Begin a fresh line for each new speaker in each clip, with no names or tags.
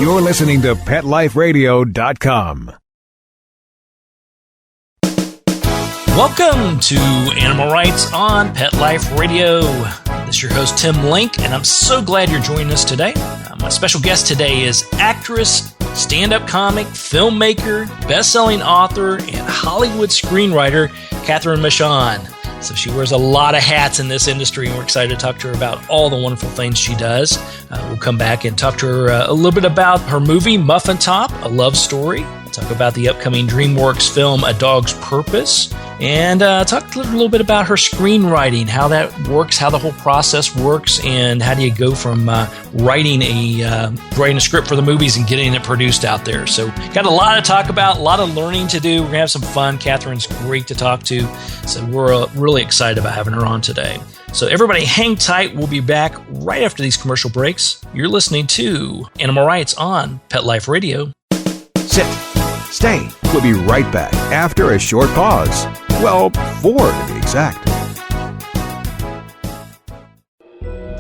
You're listening to PetLifeRadio.com.
Welcome to Animal Rights on Pet Life Radio. This is your host, Tim Link, and I'm so glad you're joining us today. My special guest today is actress, stand-up comic, filmmaker, best-selling author, and Hollywood screenwriter, Cathryn Michon. So she wears a lot of hats in this industry, and we're excited to talk to her about all the wonderful things she does. We'll come back and talk to her a little bit about her movie, Muffin, a love story. Talk about the upcoming DreamWorks film, A Dog's Purpose, and talk a little bit about her screenwriting, how that works, how the whole process works, and how do you go from writing a script for the movies and getting it produced out there. So got a lot to talk about, a lot of learning to do. We're going to have some fun. Cathryn's great to talk to, so we're really excited about having her on today. So everybody hang tight. We'll be back right after these commercial breaks. You're listening to Animal Rights on Pet Life Radio.
Sit. Stay. We'll be right back after a short pause. Well, 4 to be exact.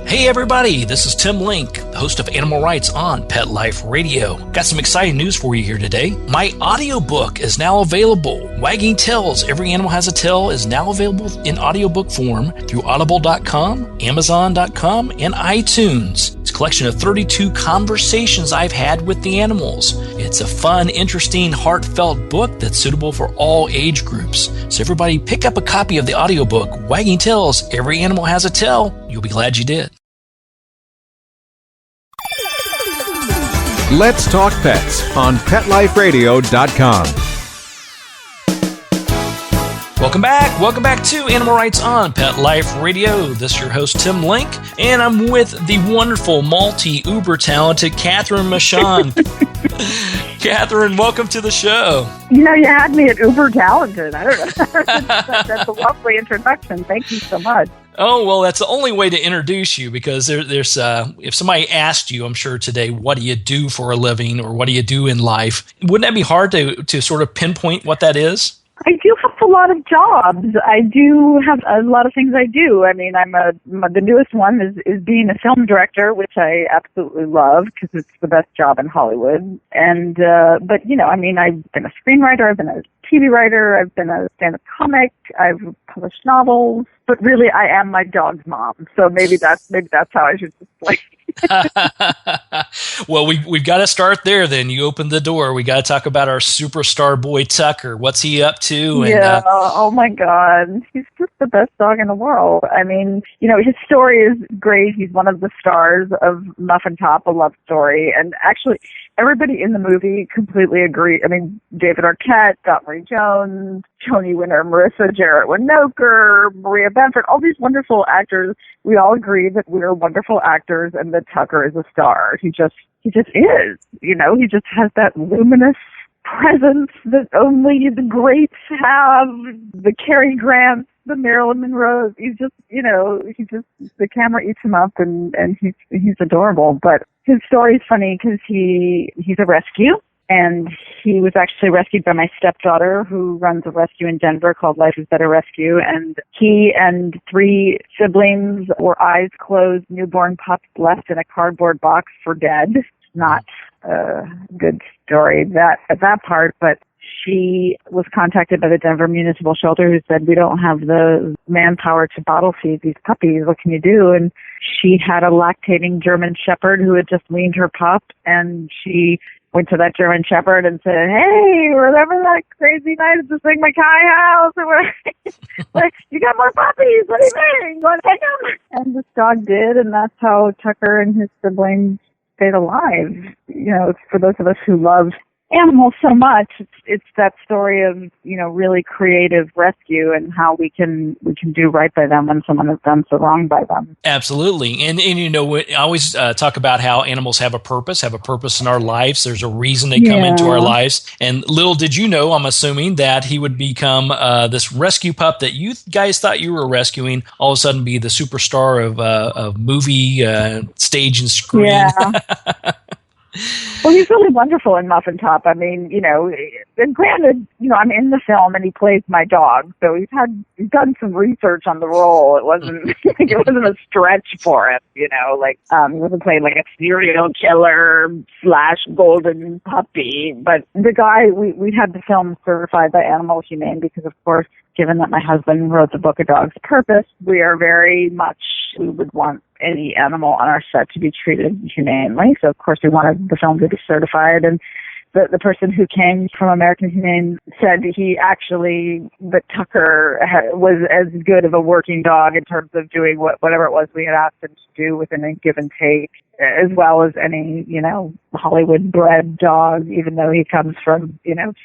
Hey everybody, this is Tim Link, the host of Animal Rights on Pet Life Radio. Got some exciting news for you here today. My audiobook is now available. Wagging Tails, Every Animal Has a Tail is now available in audiobook form through audible.com, amazon.com, and iTunes. It's a collection of 32 conversations I've had with the animals. It's a fun, interesting, heartfelt book that's suitable for all age groups. So everybody pick up a copy of the audiobook, Wagging Tails, Every Animal Has a Tail. You'll be glad you did.
Let's talk pets on PetLifeRadio.com.
Welcome back to Animal Rights on Pet Life Radio. This is your host, Tim Link, and I'm with the wonderful, multi-uber-talented Cathryn Michon. Cathryn, welcome to the show.
You know, you had me at uber-talented. I don't know. That's a lovely introduction. Thank you so much.
Oh, well, that's the only way to introduce you, because there's if somebody asked you, I'm sure today, what do you do for a living or what do you do in life? Wouldn't that be hard to sort of pinpoint what that is?
I do have a lot of jobs. I do have a lot of things I do. I mean, the newest one is being a film director, which I absolutely love because it's the best job in Hollywood. And, but, you know, I mean, I've been a screenwriter, I've been a TV writer, I've been a stand-up comic, I've published novels, but really I am my dog's mom. So maybe that's how I should explain.
Well, we've got to start there then. You opened the door. We got to talk about our superstar boy, Tucker. What's he up to?
And, oh my God. He's just the best dog in the world. I mean, you know, his story is great. He's one of the stars of Muffin, a love story. And actually, everybody in the movie completely agreed. I mean, David Arquette, Cathryn Michon, Tony winner Marissa Jarrett Winokur, Maria Bamford, all these wonderful actors. We all agree that we're wonderful actors and that Tucker is a star. He just is. You know, he just has that luminous presence that only the greats have, the Cary Grants, the Marilyn Monroes. He's just, you know, the camera eats him up and he's adorable. But his story is funny because he's a rescue. And he was actually rescued by my stepdaughter, who runs a rescue in Denver called Life is Better Rescue. And he and 3 siblings were eyes closed, newborn pups left in a cardboard box for dead. Not a good story, that part, but she was contacted by the Denver Municipal Shelter, who said, we don't have the manpower to bottle feed these puppies. What can you do? And she had a lactating German Shepherd who had just weaned her pup, and she went to that German Shepherd and said, hey, remember that crazy night at the Sigma Chi house? Like, you got more puppies. What do you mean? You want to take them? And this dog did, and that's how Tucker and his siblings stayed alive. You know, for those of us who love animals so much, it's that story of, you know, really creative rescue and how we can do right by them when someone has done so wrong by them.
Absolutely. And you know, I always talk about how animals have a purpose in our lives. There's a reason they come into our lives. And little did you know, I'm assuming, that he would become this rescue pup that you guys thought you were rescuing, all of a sudden be the superstar of movie, stage, and screen.
Yeah. Well, he's really wonderful in Muffin. I mean, you know, And granted, I'm in the film and he plays my dog, so he's done some research on the role. It wasn't it wasn't a stretch for him, he wasn't playing like a serial killer / golden puppy. But the guy, we had the film certified by Animal Humane because, of course, given that my husband wrote the book A Dog's Purpose, we would want any animal on our set to be treated humanely. So, of course, we wanted the film to be certified. And the person who came from American Humane said that Tucker was as good of a working dog in terms of doing whatever it was we had asked him to do within a give and take, as well as any, Hollywood-bred dog, even though he comes from,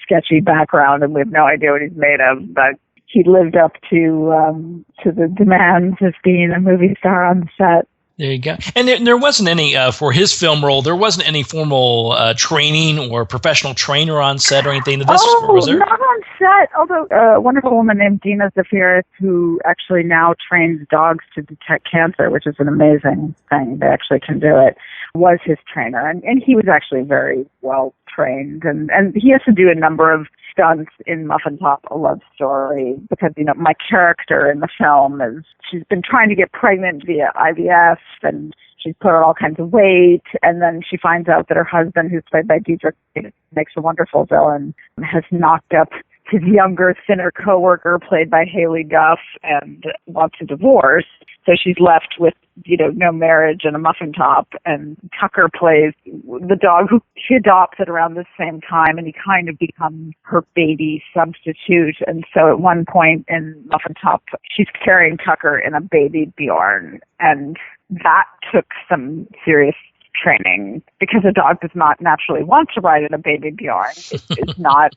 sketchy background and we have no idea what he's made of. But he lived up to the demands of being a movie star on the set.
There you go. And there wasn't any, for his film role, there wasn't any formal training or professional trainer on set or anything? Was there?
Not on set, although a wonderful woman named Dina Zafiris, who actually now trains dogs to detect cancer, which is an amazing thing. They actually can do it, was his trainer. And he was actually very well trained. And he has to do a number of stunts in Muffin Top, A Love Story, because, my character in the film she's been trying to get pregnant via IVF, and she's put on all kinds of weight, and then she finds out that her husband, who's played by Diedrich, makes a wonderful villain, has knocked up his younger, thinner coworker, played by Haley Duff, and wants a divorce. So she's left with, no marriage and a muffin top. And Tucker plays the dog who she adopted around the same time, and he kind of becomes her baby substitute. And so at one point in Muffin Top, she's carrying Tucker in a baby Bjorn. And that took some serious training because a dog does not naturally want to ride in a baby Bjorn. It's not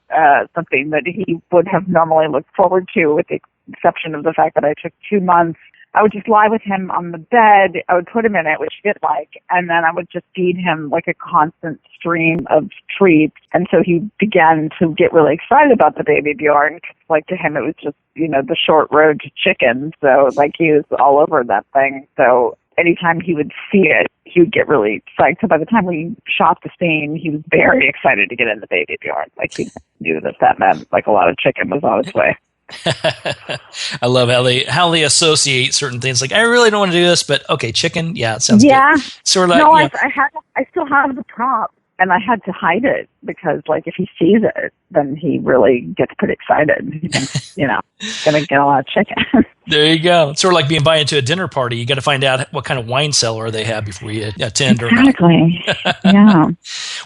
something that he would have normally looked forward to, with the exception of the fact that I took 2 months. I would just lie with him on the bed. I would put him in it, which he didn't like, and then I would just feed him like a constant stream of treats. And so he began to get really excited about the baby Bjorn. Like, to him, it was just, the short road to chicken. So, he was all over that thing. So anytime he would see it, he would get really psyched. So by the time we shot the scene, he was very excited to get in the baby Bjorn. He knew that meant a lot of chicken was on its way.
I love how they associate certain things. I really don't want to do this, but okay, chicken. Yeah, it sounds good. Sort of
no, I still have the prop, and I had to hide it because, if he sees it, then he really gets pretty excited. He thinks, gonna get a lot of chicken.
There you go. It's sort of like being invited to a dinner party. You got to find out what kind of wine cellar they have before you attend.
Exactly. Yeah.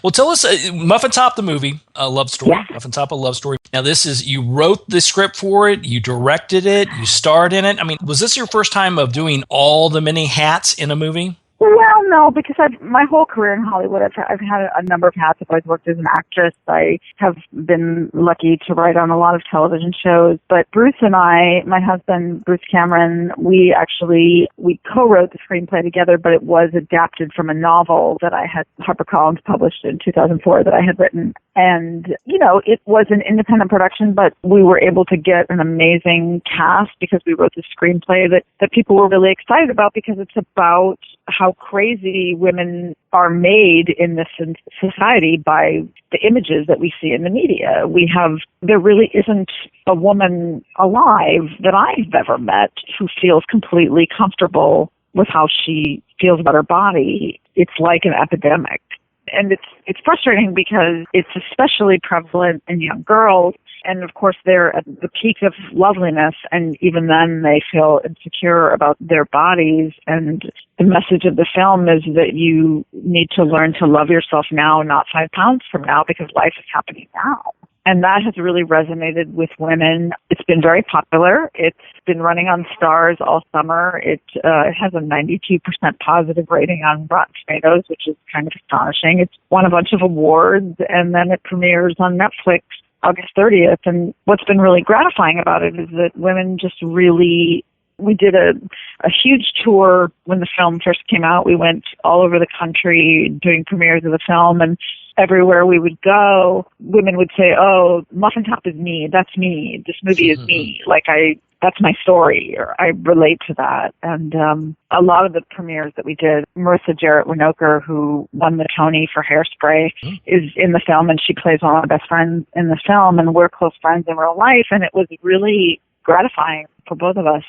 Well, tell us, Muffin Top, the movie, A Love Story.
Yeah.
Muffin Top, A Love Story. Now, you wrote the script for it, you directed it, you starred in it. I mean, was this your first time of doing all the many hats in a movie?
Well, no, because my whole career in Hollywood, I've had a number of hats. I've always worked as an actress. I have been lucky to write on a lot of television shows. But Bruce and I, my husband, Bruce Cameron, we co-wrote the screenplay together, but it was adapted from a novel that HarperCollins published in 2004 that I had written. And, it was an independent production, but we were able to get an amazing cast because we wrote this screenplay that people were really excited about, because it's about how crazy women are made in this society by the images that we see in the media. There really isn't a woman alive that I've ever met who feels completely comfortable with how she feels about her body. It's like an epidemic. And it's frustrating because it's especially prevalent in young girls. And of course, they're at the peak of loveliness, and even then they feel insecure about their bodies. And the message of the film is that you need to learn to love yourself now, not 5 pounds from now, because life is happening now. And that has really resonated with women. It's been very popular. It's been running on Stars all summer. It has a 92% positive rating on Rotten Tomatoes, which is kind of astonishing. It's won a bunch of awards, and then it premieres on Netflix August 30th. And what's been really gratifying about it is that women just really... We did a huge tour when the film first came out. We went all over the country doing premieres of the film, and everywhere we would go, women would say, "Oh, Muffin Top is me. That's me. This movie is me." I that's my story, or I relate to that. And a lot of the premieres that we did, Marissa Jarrett Winokur, who won the Tony for Hairspray, is in the film, and she plays one of my best friends in the film, and we're close friends in real life. And it was really gratifying for both of us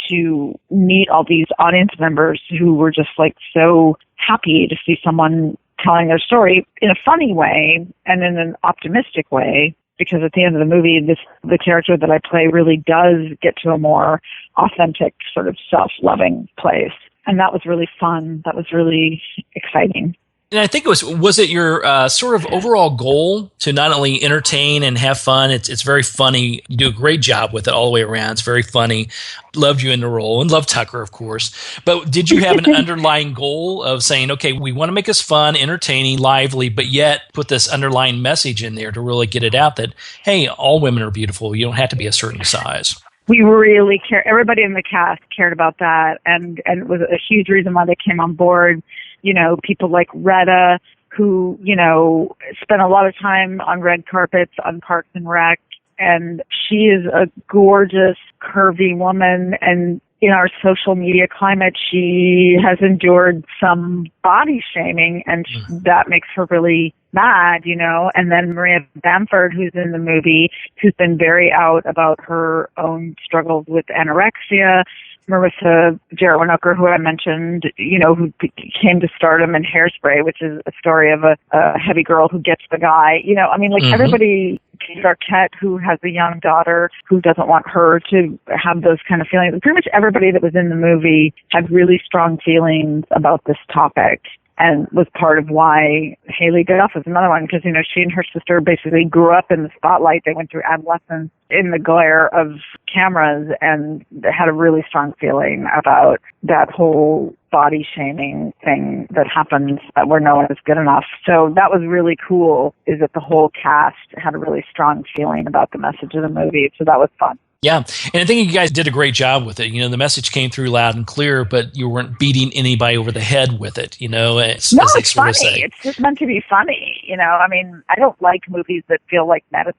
to meet all these audience members who were just like so happy to see someone telling their story in a funny way and in an optimistic way, because at the end of the movie, the character that I play really does get to a more authentic, sort of self-loving place. And that was really fun. That was really exciting.
And I think was it your sort of overall goal to not only entertain and have fun? It's very funny. You do a great job with it all the way around. It's very funny. Loved you in the role, and loved Tucker, of course. But did you have an underlying goal of saying, okay, we want to make this fun, entertaining, lively, but yet put this underlying message in there to really get it out that, hey, all women are beautiful. You don't have to be a certain size.
We really care. Everybody in the cast cared about that, and it was a huge reason why they came on board. You know, people like Retta, who, you know, spent a lot of time on red carpets on Parks and Rec, and she is a gorgeous, curvy woman, and in our social media climate, she has endured some body shaming, and that makes her really mad, you know. And then Maria Bamford, who's in the movie, who's been very out about her own struggles with anorexia. Marissa Jarrett Winokur, who I mentioned, you know, who came to stardom in Hairspray, which is a story of a heavy girl who gets the guy. You know, I mean, like everybody, Kate Arquette, who has a young daughter who doesn't want her to have those kind of feelings. Pretty much everybody that was in the movie had really strong feelings about this topic, and was part of why Haley Duff is another one, because, you know, she and her sister basically grew up in the spotlight. They went through adolescence in the glare of cameras, and they had a really strong feeling about that whole body shaming thing that happens where no one is good enough. So that was really cool, is that the whole cast had a really strong feeling about the message of the movie. So that was fun.
Yeah, and I think you guys did a great job with it. You know, the message came through loud and clear, but you weren't beating anybody over the head with it. You know,
it's funny. It's just meant to be funny. You know, I mean, I don't like movies that feel like medicine.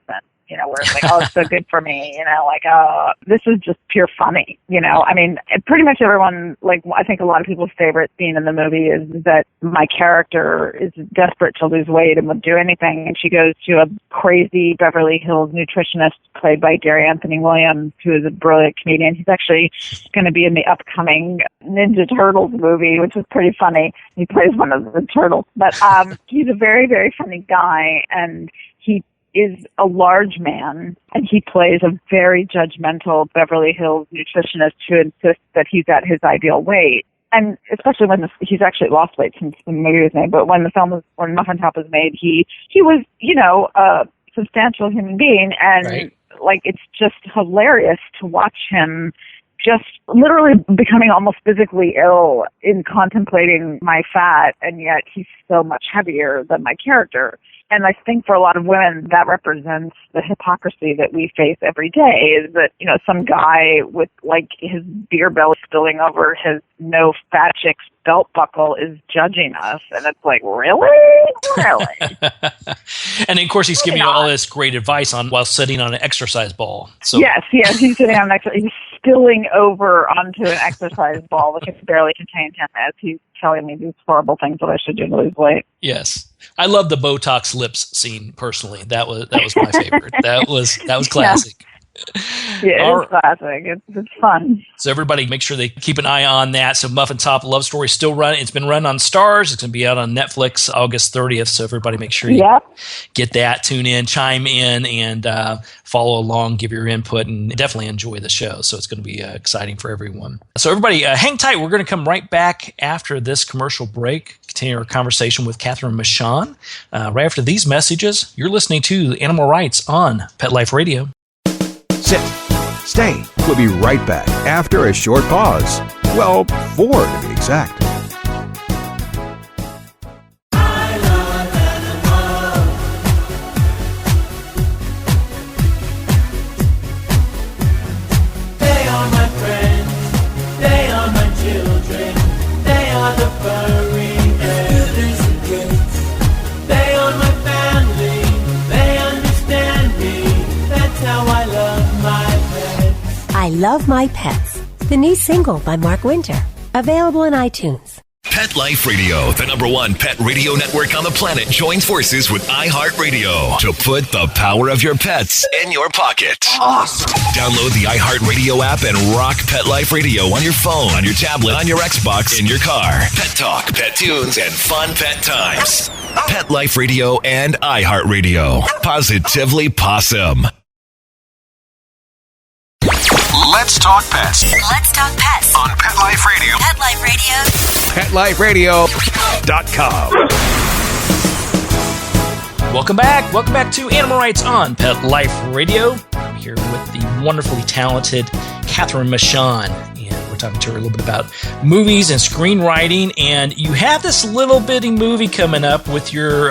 You know, where it's like, oh, it's so good for me. You know, like, oh, this is just pure funny. You know, I mean, pretty much everyone, like, I think a lot of people's favorite scene in the movie is that my character is desperate to lose weight and would do anything. And she goes to a crazy Beverly Hills nutritionist played by Gary Anthony Williams, who is a brilliant comedian. He's actually going to be in the upcoming Ninja Turtles movie, which is pretty funny. He plays one of the turtles. But he's a very, very funny guy, and he is a large man, and he plays a very judgmental Beverly Hills nutritionist who insists that he's at his ideal weight. And especially when he's actually lost weight since the movie was made, but when Muffin Top was made, he was, you know, a substantial human being, and like, it's just hilarious to watch him just literally becoming almost physically ill in contemplating my fat, and yet he's so much heavier than my character. And I think for a lot of women, that represents the hypocrisy that we face every day, is that, you know, some guy with, like, his beer belly spilling over his no fat chick's belt buckle is judging us. And it's like, really? Really?
And of course, he's giving you all this great advice while sitting on an exercise ball. So.
Yes, he's sitting on he's spilling over onto an exercise ball that can barely contain him as he's telling me these horrible things that I should do to lose weight.
Yes. I love the Botox lips scene personally. That was my favorite. That was classic.
Yeah, it's classic. It's fun.
So everybody make sure they keep an eye on that. So Muffin Top Love Story still running. It's been run on Stars. It's going to be out on Netflix August 30th. So everybody make sure you get that, tune in, chime in, and follow along, give your input, and definitely enjoy the show. So it's going to be exciting for everyone. So everybody hang tight. We're going to come right back after this commercial break, continue our conversation with Cathryn Michon. Right after these messages, you're listening to Animal Rights on Pet Life Radio.
Sit. Stay. We'll be right back after a short pause. Well, 4 to be exact.
I love animals. They are my friends. They are my children. They are the furry brothers and kids. They are my family. They understand me. That's how I love my pets.
I Love My Pets, the new single by Mark Winter, available on iTunes.
Pet Life Radio, the #1 pet radio network on the planet, joins forces with iHeartRadio to put the power of your pets in your pocket. Awesome! Download the iHeartRadio app and rock Pet Life Radio on your phone, on your tablet, on your Xbox, in your car. Pet talk, pet tunes, and fun pet times. Pet Life Radio and iHeartRadio. Positively Possum.
Let's talk pets
Let's talk pets
on Pet Life Radio.
Pet Life Radio.
PetLifeRadio.com.
Welcome back. Welcome back to Animal Rights on Pet Life Radio. I'm here with the wonderfully talented Cathryn Michon. And we're talking to her a little bit about movies and screenwriting. And you have this little bitty movie coming up with your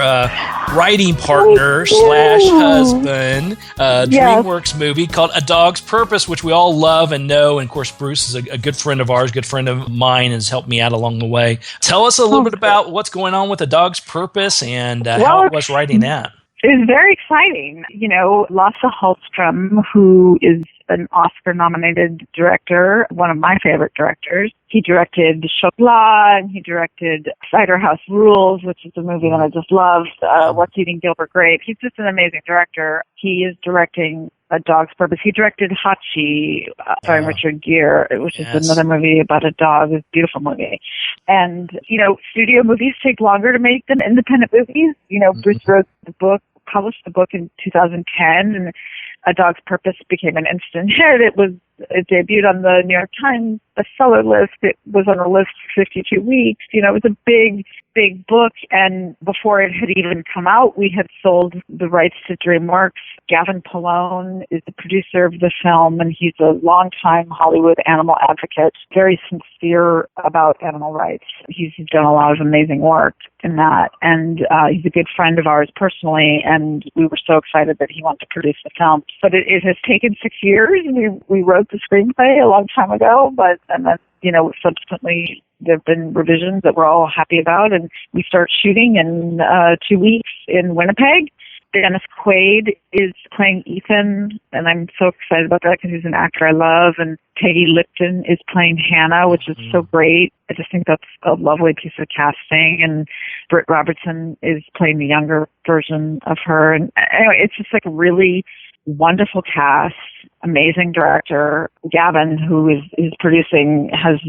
writing partner / husband, DreamWorks movie called A Dog's Purpose, which we all love and know. And of course, Bruce is a good friend of ours, good friend of mine, and has helped me out along the way. Tell us a little bit about what's going on with A Dog's Purpose and how it was writing that.
It was very exciting. You know, Lasse Hallström, who is an Oscar-nominated director, one of my favorite directors. He directed Chocolat, and he directed Cider House Rules, which is a movie that I just loved, What's Eating Gilbert Grape. He's just an amazing director. He is directing A Dog's Purpose. He directed Hachi, starring Richard Gere, which is another movie about a dog. It's a beautiful movie. And, you know, studio movies take longer to make than independent movies. You know, Bruce wrote the book, published the book in 2010, and A Dog's Purpose became an instant hit. It debuted on the New York Times bestseller list. It was on the list for 52 weeks. You know, it was a big, big book. And before it had even come out, we had sold the rights to DreamWorks. Gavin Polone is the producer of the film, and he's a longtime Hollywood animal advocate, very sincere about animal rights. He's done a lot of amazing work in that. And he's a good friend of ours personally, and we were so excited that he wanted to produce the film. But it has taken 6 years. We wrote the screenplay a long time ago, and then, you know, subsequently there have been revisions that we're all happy about, and we start shooting in 2 weeks in Winnipeg. Dennis Quaid is playing Ethan, and I'm so excited about that because he's an actor I love. And Peggy Lipton is playing Hannah, which is so great. I just think that's a lovely piece of casting. And Britt Robertson is playing the younger version of her. And anyway, it's just like a really wonderful cast, amazing director. Gavin, who is producing, has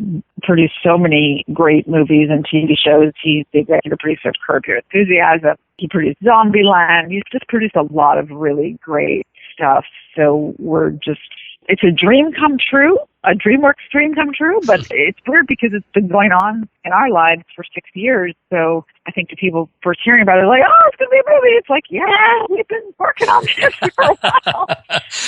produced so many great movies and TV shows. He's the executive producer of Curb Your Enthusiasm. He produced Zombieland. He's just produced a lot of really great stuff. So it's a dream come true, a DreamWorks dream come true, but it's weird because it's been going on in our lives for 6 years. So I think the people first hearing about it are like, oh, it's going to be a movie. It's like, yeah, we've been working on this for a while.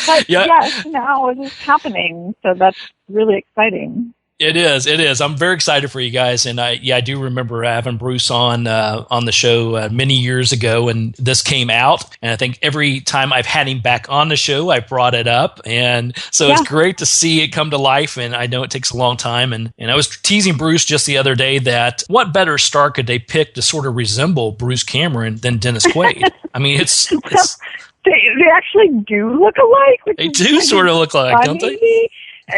But yes, now it is happening. So that's really exciting.
It is. I'm very excited for you guys, and I do remember having Bruce on the show many years ago, and this came out, and I think every time I've had him back on the show, I brought it up, and so it's great to see it come to life, and I know it takes a long time, and I was teasing Bruce just the other day that what better star could they pick to sort of resemble Bruce Cameron than Dennis Quaid? I mean, it's
they actually do look alike.
They do sort of look alike, don't they?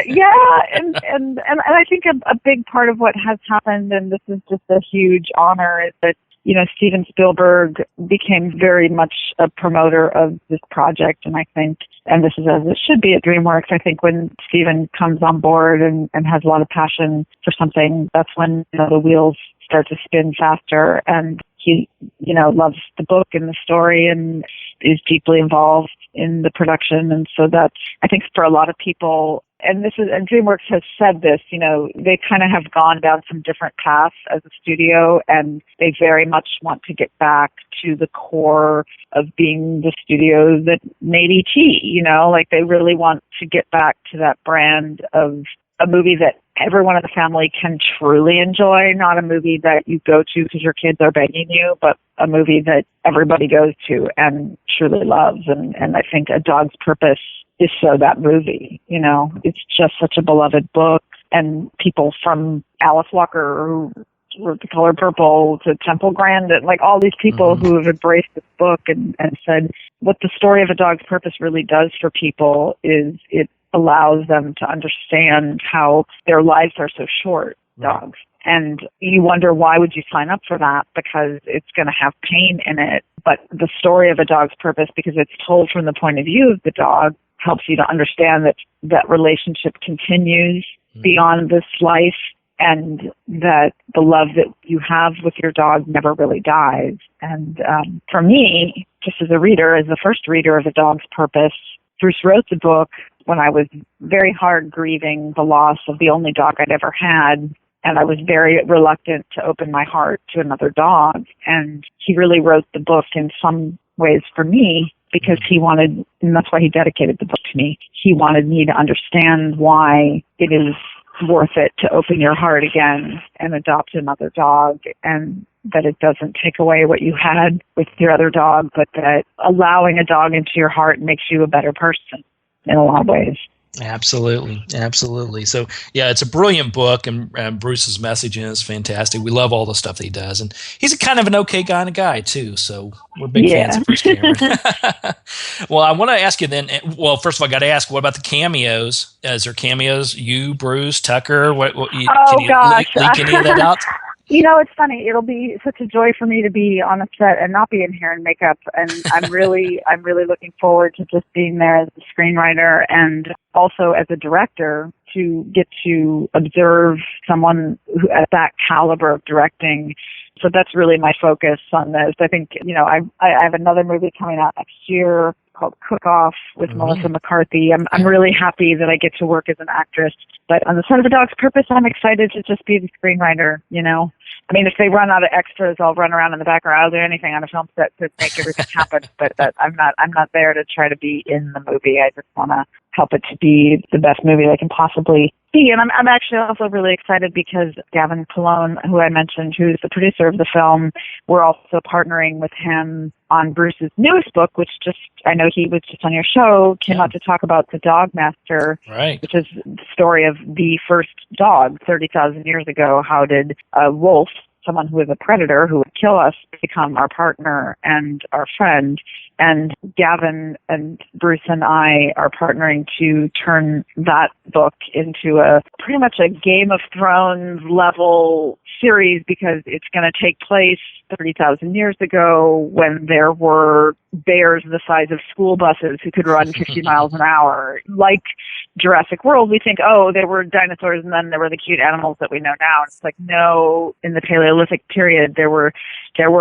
Yeah, and I think a big part of what has happened, and this is just a huge honor, is that, you know, Steven Spielberg became very much a promoter of this project, and I think, and this is as it should be at DreamWorks, I think when Steven comes on board and has a lot of passion for something, that's when, you know, the wheels start to spin faster, and he, you know, loves the book and the story and is deeply involved in the production, and so that's, I think for a lot of people, and DreamWorks has said this, you know, they kind of have gone down some different paths as a studio, and they very much want to get back to the core of being the studio that made E.T., you know, like they really want to get back to that brand of a movie that everyone in the family can truly enjoy, not a movie that you go to because your kids are begging you, but a movie that everybody goes to and truly loves. And I think A Dog's Purpose is so that movie, you know. It's just such a beloved book, and people from Alice Walker, who wrote The Color Purple, to Temple Grandin, like all these people who have embraced this book and said what the story of A Dog's Purpose really does for people is it allows them to understand how their lives are so short, dogs. And you wonder, why would you sign up for that? Because it's going to have pain in it. But the story of a dog's purpose, because it's told from the point of view of the dog, helps you to understand that that relationship continues beyond this life, and that the love that you have with your dog never really dies. And for me, just as a reader, as the first reader of A Dog's Purpose, Bruce wrote the book when I was very hard grieving the loss of the only dog I'd ever had. And I was very reluctant to open my heart to another dog. And he really wrote the book in some ways for me because he wanted, and that's why he dedicated the book to me, he wanted me to understand why it is worth it to open your heart again and adopt another dog, and that it doesn't take away what you had with your other dog, but that allowing a dog into your heart makes you a better person in a lot of ways.
Absolutely. So, yeah, it's a brilliant book, and Bruce's messaging is fantastic. We love all the stuff that he does, and he's a kind of an okay kind of guy, too, so we're big fans of Bruce Cameron. Well, I want to ask you then, well, first of all, I got to ask, what about the cameos? Is there cameos, you, Bruce, Tucker? Can you leak any of that out?
You know, it's funny. It'll be such a joy for me to be on a set and not be in hair and makeup. And I'm really looking forward to just being there as a screenwriter and also as a director to get to observe someone who at that caliber of directing. So that's really my focus on this. I think, you know, I have another movie coming out next year called Cook Off with Melissa McCarthy. I'm really happy that I get to work as an actress. But on the set of A Dog's Purpose, I'm excited to just be the screenwriter, you know. I mean, if they run out of extras, I'll run around in the background. I'll do anything on a film set to make everything happen. But I'm not there to try to be in the movie. I just want to help it to be the best movie they can possibly be. And I'm actually also really excited because Gavin Colon, who I mentioned, who's the producer of the film, we're also partnering with him on Bruce's newest book, which I know he was just on your show, came out to talk about The Dog Master, which is the story of the first dog 30,000 years ago. How did a wolf, someone who is a predator who would kill us, become our partner and our friend? And Gavin and Bruce and I are partnering to turn that book into a pretty much a Game of Thrones level series, because it's going to take place 30,000 years ago when there were bears the size of school buses who could run 50 miles an hour. Like Jurassic World, we think, oh, there were dinosaurs and then there were the cute animals that we know now. And it's like, no, in the Paleolithic period, there were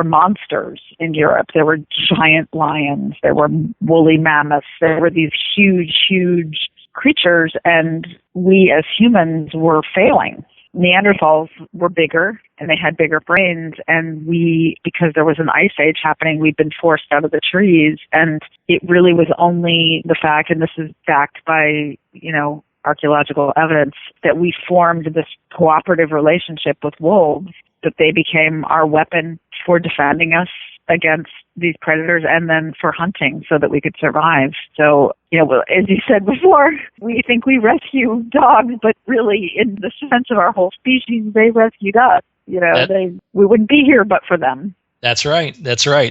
monsters in Europe. There were giant lions. There were woolly mammoths. There were these huge creatures, and we as humans were failing. Neanderthals were bigger and they had bigger brains, and because there was an ice age happening, we'd been forced out of the trees. And it really was only the fact, and this is backed by, you know, archaeological evidence, that we formed this cooperative relationship with wolves, that they became our weapon for defending us against these predators and then for hunting so that we could survive. So, you know, as you said before, we think we rescue dogs, but really in the sense of our whole species, they rescued us. You know, we wouldn't be here but for them.
That's right.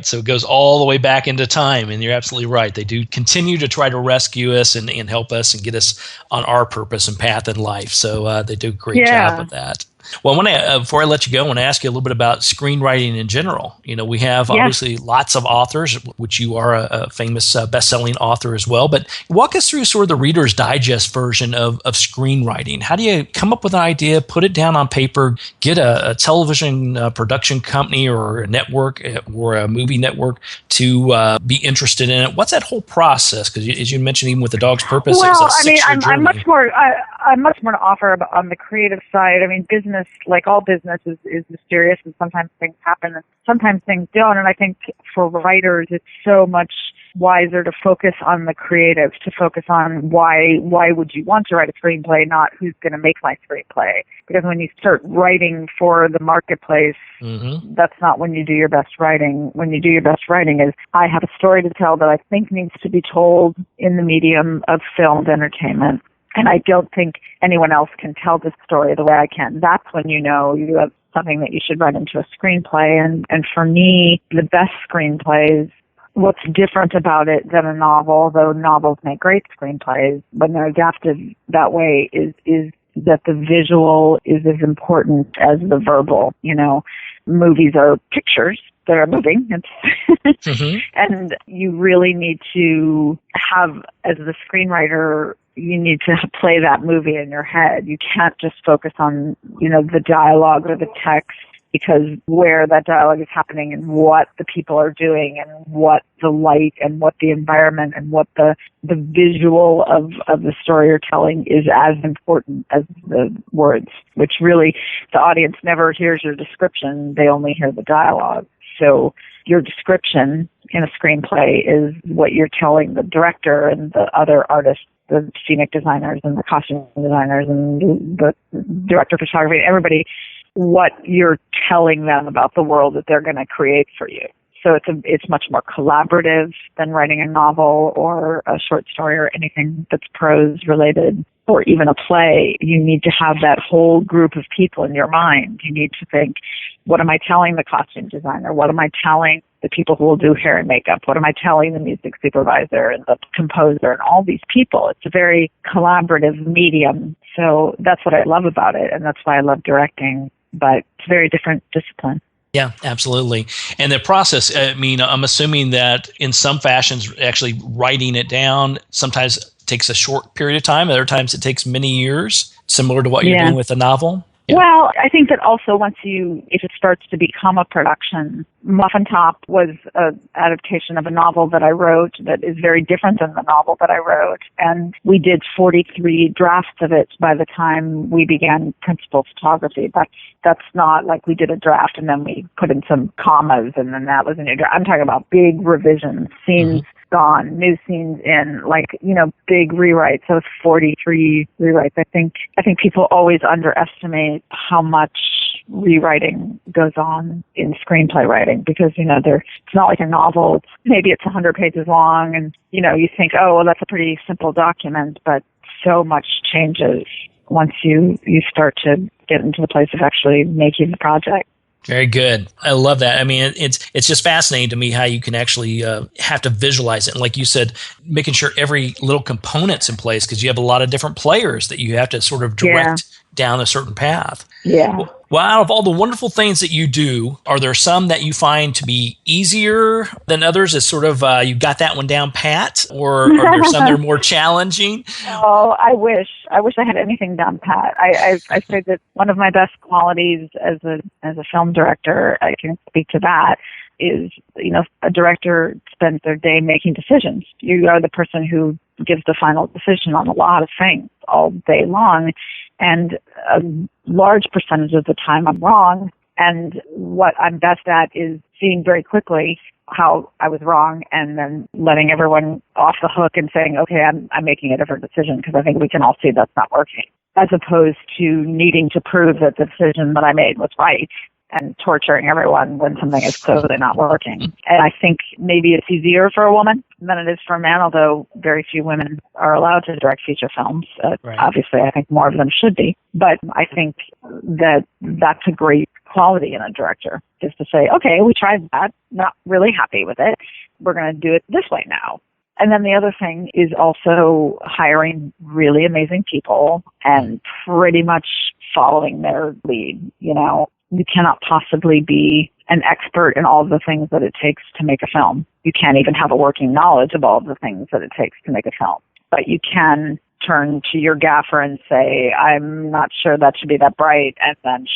So it goes all the way back into time, and you're absolutely right. They do continue to try to rescue us and help us and get us on our purpose and path in life. So they do a great job with that. Well, I want to, before I let you go, I want to ask you a little bit about screenwriting in general. You know, we have obviously lots of authors, which you are a famous best-selling author as well. But walk us through sort of the Reader's Digest version of screenwriting. How do you come up with an idea, put it down on paper, get a television production company or a network or a movie network to be interested in it? What's that whole process? Because as you mentioned, even with The Dog's Purpose,
well,
it was a 6-year journey.
I'm much more to offer on the creative side. I mean, business, like all business, is mysterious, and sometimes things happen and sometimes things don't. And I think for writers, it's so much wiser to focus on the creative, to focus on why would you want to write a screenplay, not who's going to make my screenplay. Because when you start writing for the marketplace, that's not when you do your best writing. When you do your best writing is, I have a story to tell that I think needs to be told in the medium of filmed entertainment. And I don't think anyone else can tell this story the way I can. That's when you know you have something that you should write into a screenplay. And for me, the best screenplays, what's different about it than a novel, though novels make great screenplays when they're adapted that way, is that the visual is as important as the verbal. You know, movies are pictures that are moving. And you really need to have, as the screenwriter, you need to play that movie in your head. You can't just focus on, you know, the dialogue or the text, because where that dialogue is happening and what the people are doing and what the light and what the environment and what the visual of the story you're telling is as important as the words, which really the audience never hears your description. They only hear the dialogue. So your description in a screenplay is what you're telling the director and the other artists, the scenic designers and the costume designers and the director of photography, everybody, what you're telling them about the world that they're going to create for you. So it's much more collaborative than writing a novel or a short story or anything that's prose related, or even a play. You need to have that whole group of people in your mind. You need to think, what am I telling the costume designer? What am I telling the people who will do hair and makeup? What am I telling the music supervisor and the composer and all these people? It's a very collaborative medium. So that's what I love about it, and that's why I love directing. But it's a very different discipline.
Yeah, absolutely. And the process, I mean, I'm assuming that in some fashions, actually writing it down sometimes takes a short period of time. Other times it takes many years, similar to what you're doing with a novel. Yeah.
Well, I think that also if it starts to become a production, Muffin Top was an adaptation of a novel that I wrote that is very different than the novel that I wrote. And we did 43 drafts of it by the time we began principal photography. That's not like we did a draft and then we put in some commas and then that was a new draft. I'm talking about big revisions, scenes gone, new scenes in, big rewrites. So 43 rewrites. I think people always underestimate how much rewriting goes on in screenplay writing because, it's not like a novel. Maybe it's 100 pages long and, you think, oh, well, that's a pretty simple document, but so much changes once you start to get into the place of actually making the project.
Very good. I love that. I mean, it's just fascinating to me how you can actually have to visualize it. And like you said, making sure every little component's in place because you have a lot of different players that you have to sort of direct down a certain path.
Yeah.
Well, out of all the wonderful things that you do, are there some that you find to be easier than others? Is sort of you got that one down pat, or are there some that are more challenging?
Oh, I wish I had anything down pat. I say that one of my best qualities as a film director, I can speak to that, is a director spends their day making decisions. You are the person who gives the final decision on a lot of things all day long. And a large percentage of the time I'm wrong. And what I'm best at is seeing very quickly how I was wrong and then letting everyone off the hook and saying, okay, I'm making a different decision because I think we can all see that's not working, as opposed to needing to prove that the decision that I made was right and torturing everyone when something is clearly not working. And I think maybe it's easier for a woman than it is for a man, although very few women are allowed to direct feature films.
Right.
Obviously, I think more of them should be. But I think that that's a great quality in a director, is to say, okay, we tried that, not really happy with it. We're going to do it this way now. And then the other thing is also hiring really amazing people and pretty much following their lead, You cannot possibly be an expert in all of the things that it takes to make a film. You can't even have a working knowledge of all of the things that it takes to make a film. But you can turn to your gaffer and say, I'm not sure that should be that bright. And then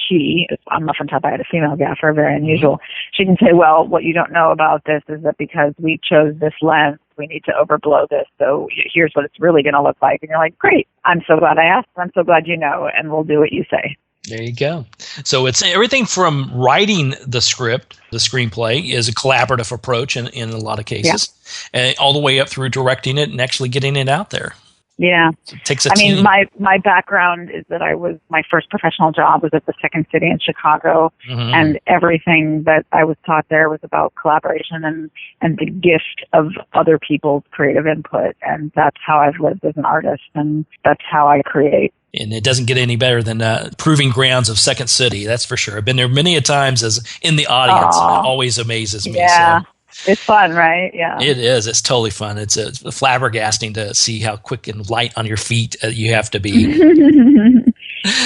on Muffin Top, I had a female gaffer, very unusual. She can say, well, what you don't know about this is that because we chose this lens, we need to overblow this. So here's what it's really going to look like. And you're like, great. I'm so glad I asked. I'm so glad you know, and we'll do what you say.
There you go. So it's everything from writing the script, the screenplay is a collaborative approach in a lot of cases, and all the way up through directing it and actually getting it out there.
Yeah.
So it takes a team.
My background is that my first professional job was at the Second City in Chicago, and everything that I was taught there was about collaboration and the gift of other people's creative input. And that's how I've lived as an artist, and that's how I create.
And it doesn't get any better than Proving Grounds of Second City, that's for sure. I've been there many a times as in the audience, and it always amazes me.
Yeah. It's fun, right? Yeah.
It is. It's totally fun. It's flabbergasting to see how quick and light on your feet you have to be.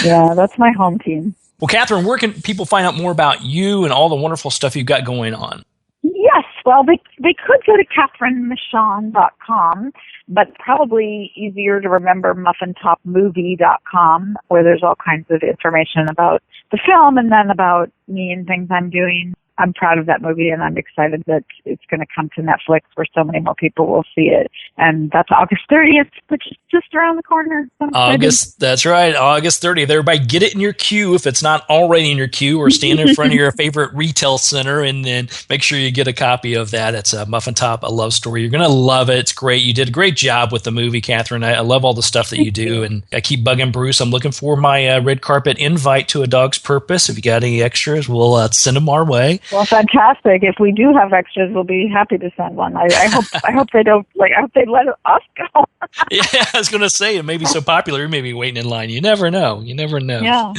Yeah, that's my home team.
Well, Cathryn, where can people find out more about you and all the wonderful stuff you've got going on?
Yes, well, they could go to CathrynMichon.com, but probably easier to remember muffintopmovie.com, where there's all kinds of information about the film and then about me and things I'm doing. I'm proud of that movie, and I'm excited that it's going to come to Netflix where so many more people will see it. And that's August 30th, which is just around the corner.
That's right, August 30th. Everybody get it in your queue if it's not already in your queue, or stand in front of your favorite retail center and then make sure you get a copy of that. It's Muffin Top, A Love Story. You're going to love it. It's great. You did a great job with the movie, Cathryn. I love all the stuff that you do, and I keep bugging Bruce. I'm looking for my red carpet invite to A Dog's Purpose. If you got any extras, we'll send them our way.
Well, fantastic. If we do have extras, we'll be happy to send one. I hope they don't, I hope they let us go.
Yeah, I was going to say, it may be so popular, you may be waiting in line. You never know.
Yeah.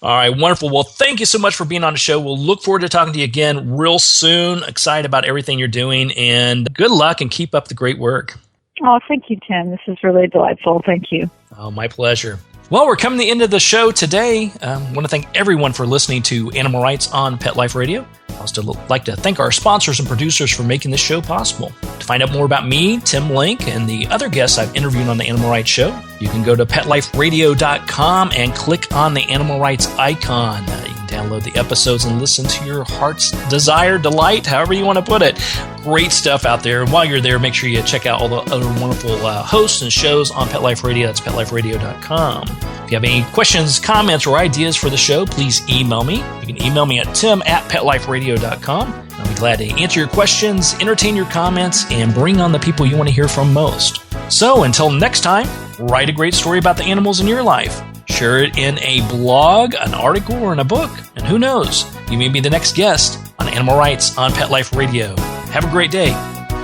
All right, wonderful. Well, thank you so much for being on the show. We'll look forward to talking to you again real soon. Excited about everything you're doing, and good luck and keep up the great work.
Oh, thank you, Tim. This is really delightful. Thank you.
Oh, my pleasure. Well, we're coming to the end of the show today. I want to thank everyone for listening to Animal Rights on Pet Life Radio. I also like to thank our sponsors and producers for making this show possible. To find out more about me, Tim Link, and the other guests I've interviewed on the Animal Rights Show, you can go to PetLifeRadio.com and click on the Animal Rights icon. You can download the episodes and listen to your heart's desire, delight, however you want to put it. Great stuff out there. And while you're there, make sure you check out all the other wonderful hosts and shows on Pet Life Radio. That's PetLifeRadio.com. If you have any questions, comments, or ideas for the show, please email me. You can email me at tim@PetLifeRadio.com. I'll be glad to answer your questions, entertain your comments, and bring on the people you want to hear from most. So until next time, write a great story about the animals in your life. Share it in a blog, an article, or in a book. And who knows, you may be the next guest on Animal Rights on Pet Life Radio. Have a great day.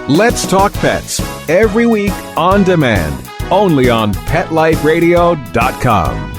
Let's Talk Pets, every week on demand, only on PetLifeRadio.com.